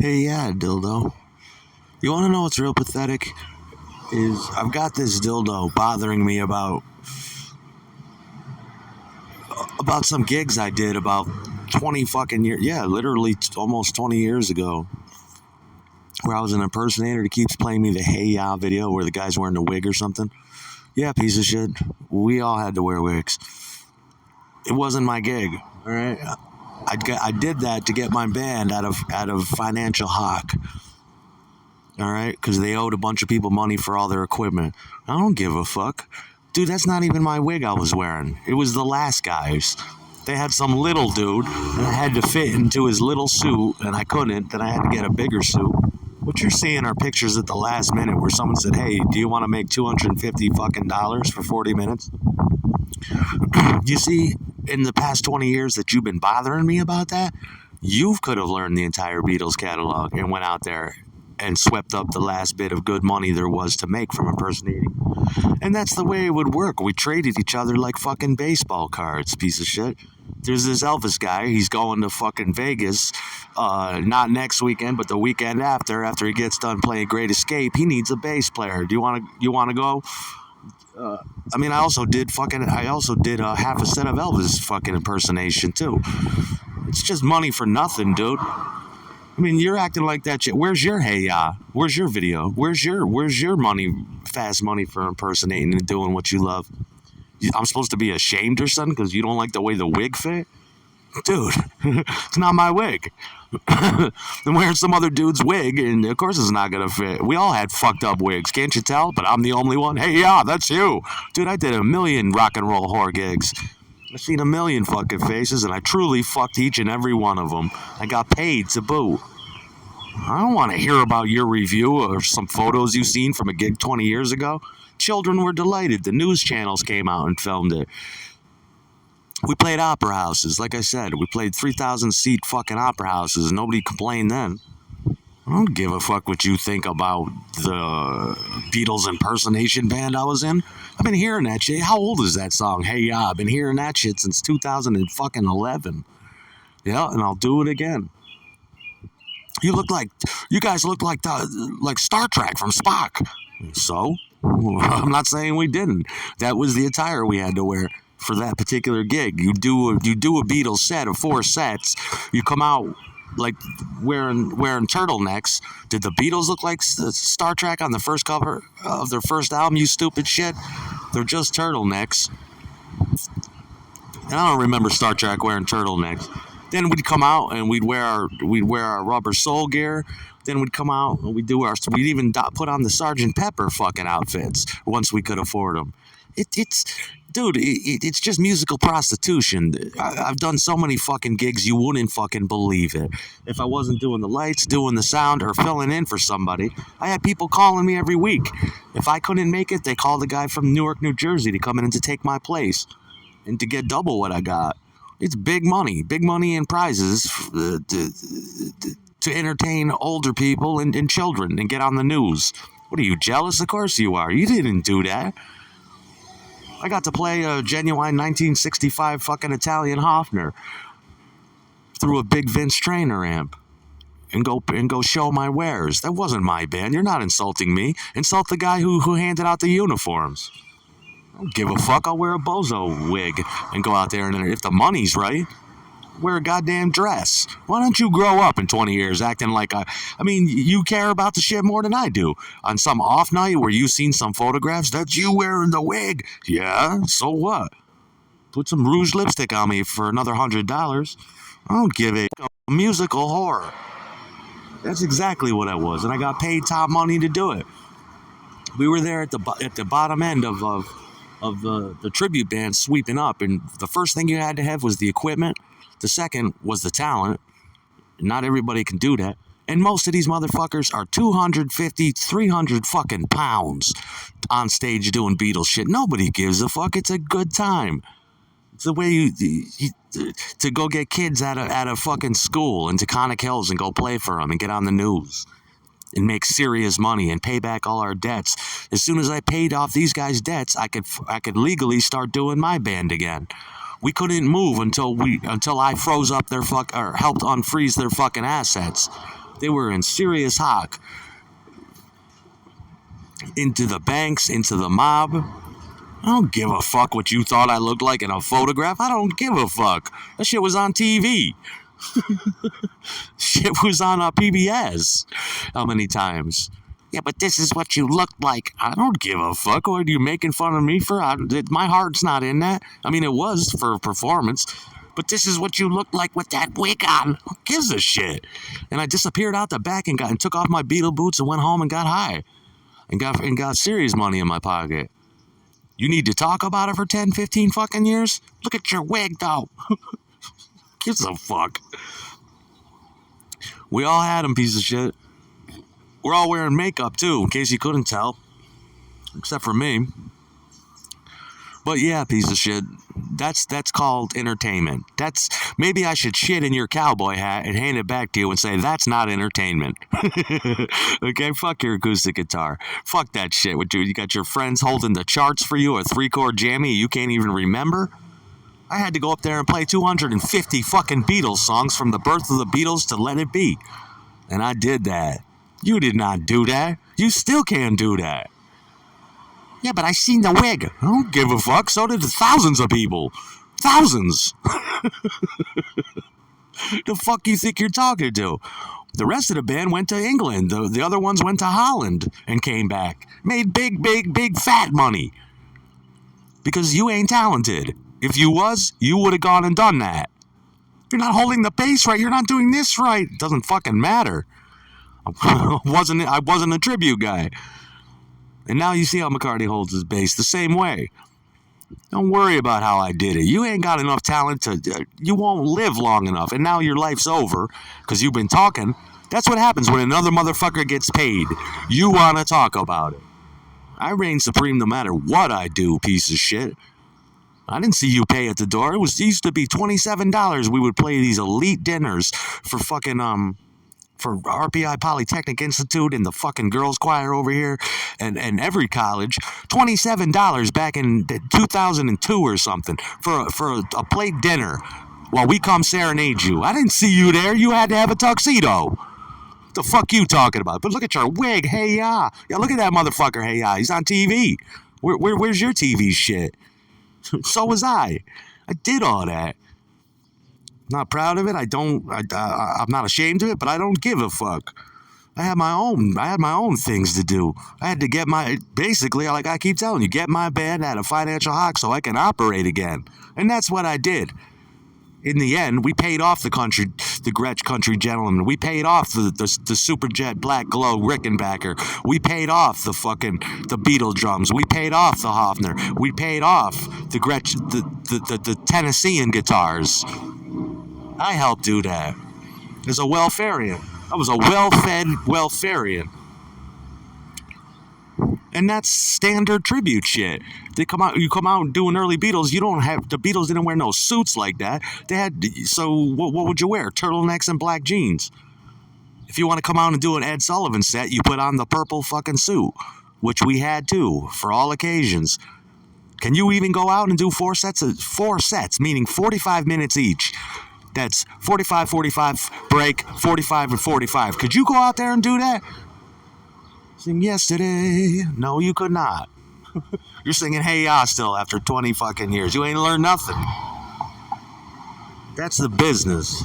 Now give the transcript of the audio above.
Hey, yeah, dildo. You want to know what's real pathetic? Is I've got this dildo bothering me about some gigs I did about 20 fucking years. Yeah, literally almost 20 years ago. Where I was an impersonator that keeps playing me the Hey Ya video where the guy's wearing a wig or something. Yeah, piece of shit. We all had to wear wigs. It wasn't my gig, all right? I did that to get my band out of financial hock. All right, because they owed a bunch of people money for all their equipment. I don't give a fuck. Dude, that's not even my wig I was wearing. It was the last guy's. They had some little dude, and I had to fit into his little suit, and I couldn't. Then I had to get a bigger suit. What you're seeing are pictures at the last minute where someone said, "Hey, do you want to make $250 fucking dollars for 40 minutes?" You see, in the past 20 years that you've been bothering me about that, you could have learned the entire Beatles catalog and went out there and swept up the last bit of good money there was to make from impersonating. And that's the way it would work. We traded each other like fucking baseball cards, piece of shit. There's this Elvis guy. He's going to fucking Vegas, not next weekend, but the weekend after he gets done playing Great Escape. He needs a bass player. Do you want to go? I also did half a set of Elvis fucking impersonation too. It's just money for nothing, dude. I mean, you're acting like that shit. Where's your Hey Ya? Where's your video? Where's your money, fast money for impersonating and doing what you love? I'm supposed to be ashamed or something because you don't like the way the wig fit? Dude, it's not my wig. I'm wearing some other dude's wig, and of course it's not gonna fit. We all had fucked up wigs, can't you tell? But I'm the only one. Hey, yeah, that's you. Dude, I did 1 million rock and roll whore gigs. I've seen 1 million fucking faces, and I truly fucked each and every one of them. I got paid to boot. I don't want to hear about your review or some photos you've seen from a gig 20 years ago. Children were delighted. The news channels came out and filmed it. We played opera houses, like I said. We played 3,000-seat fucking opera houses. Nobody complained then. I don't give a fuck what you think about the Beatles impersonation band I was in. I've been hearing that shit. How old is that song? Hey, yeah, I've been hearing that shit since 2011. Yeah, and I'll do it again. You guys look like Star Trek from Spock. So, I'm not saying we didn't. That was the attire we had to wear for that particular gig. You do a Beatles set of 4 sets. You come out like wearing turtlenecks. Did the Beatles look like Star Trek on the first cover of their first album? You stupid shit. They're just turtlenecks. And I don't remember Star Trek wearing turtlenecks. Then we'd come out and we'd wear our rubber sole gear. Then we'd come out and we'd even put on the Sgt. Pepper fucking outfits once we could afford them. It's just musical prostitution. I've done so many fucking gigs you wouldn't fucking believe it. If I wasn't doing the lights, doing the sound, or filling in for somebody, I had people calling me every week. If I couldn't make it, they called a guy from Newark, New Jersey to come in and to take my place and to get double what I got. It's big money in prizes to entertain older people and children and get on the news. What are you, jealous? Of course you are. You didn't do that. I got to play a genuine 1965 fucking Italian Hofner through a big Vince Trainer amp and go show my wares. That wasn't my band. You're not insulting me. Insult the guy who handed out the uniforms. I don't give a fuck. I'll wear a bozo wig and go out there, and if the money's right, wear a goddamn dress. Why don't you grow up in 20 years acting like you care about the shit more than I do. On some off night where you've seen some photographs, that's you wearing the wig. Yeah, so what? Put some rouge lipstick on me for another $100. I don't give a musical whore. That's exactly what I was, and I got paid top money to do it. We were there at the bottom end of the tribute band sweeping up, and the first thing you had to have was the equipment. The second was the talent. Not everybody can do that. And most of these motherfuckers are 250, 300 fucking pounds on stage doing Beatles shit. Nobody gives a fuck. It's a good time. It's the way to go get kids out of fucking school into Conic Hills and go play for them and get on the news and make serious money and pay back all our debts. As soon as I paid off these guys' debts, I could legally start doing my band again. We couldn't move until I froze up or helped unfreeze their fucking assets. They were in serious hock. Into the banks, into the mob. I don't give a fuck what you thought I looked like in a photograph. I don't give a fuck. That shit was on TV. Shit was on PBS. How many times? Yeah, but this is what you looked like. I don't give a fuck. What are you making fun of me for? My heart's not in that. I mean, it was for performance. But this is what you looked like with that wig on. Who gives a shit? And I disappeared out the back and took off my Beatle boots and went home and got high. And got serious money in my pocket. You need to talk about it for 10, 15 fucking years? Look at your wig, though. Gives a fuck. We all had them, piece of shit. We're all wearing makeup, too, in case you couldn't tell. Except for me. But yeah, piece of shit. That's called entertainment. Maybe I should shit in your cowboy hat and hand it back to you and say, that's not entertainment. Okay, fuck your acoustic guitar. Fuck that shit. You got your friends holding the charts for you, a 3-chord jammy you can't even remember? I had to go up there and play 250 fucking Beatles songs from the birth of the Beatles to Let It Be. And I did that. You did not do that. You still can't do that. Yeah, but I seen the wig. I don't give a fuck. So did thousands of people. Thousands. The fuck you think you're talking to? The rest of the band went to England. The other ones went to Holland and came back. Made big fat money. Because you ain't talented. If you was, you would have gone and done that. You're not holding the bass right. You're not doing this right. It doesn't fucking matter. I wasn't a tribute guy. And now you see how McCartney holds his bass the same way. Don't worry about how I did it. You ain't got enough talent you won't live long enough. And now your life's over because you've been talking. That's what happens when another motherfucker gets paid. You want to talk about it. I reign supreme no matter what I do, piece of shit. I didn't see you pay at the door. It used to be $27. We would play these elite dinners for fucking, for RPI Polytechnic Institute and the fucking girls choir over here and every college. $27 back in 2002 or something for a plate dinner while we come serenade you. I didn't see you there. You had to have a tuxedo. The fuck you talking about? But look at your wig. Hey, yeah. Yeah, look at that motherfucker. Hey, yeah. He's on TV. Where's your TV shit? So was I. I did all that. Not proud of it. I'm not ashamed of it, but I don't give a fuck. I had my own things to do. I had to basically, like I keep telling you, get my band out of financial hock so I can operate again. And that's what I did. In the end, we paid off the Gretsch Country Gentleman. We paid off the Superjet Black Glow Rickenbacker. We paid off the Beatle drums. We paid off the Hofner. We paid off the Gretsch, the Tennessean guitars. I helped do that. As a welfarian. I was a well-fed welfarian. And that's standard tribute shit. You come out doing early Beatles, the Beatles didn't wear no suits like that. What would you wear? Turtlenecks and black jeans. If you want to come out and do an Ed Sullivan set, you put on the purple fucking suit, which we had too, for all occasions. Can you even go out and do 4 sets, meaning 45 minutes each? That's 45, 45, break, 45 and 45. Could you go out there and do that? Sing Yesterday. No, you could not. You're singing Hey Ya still after 20 fucking years. You ain't learned nothing. That's the business.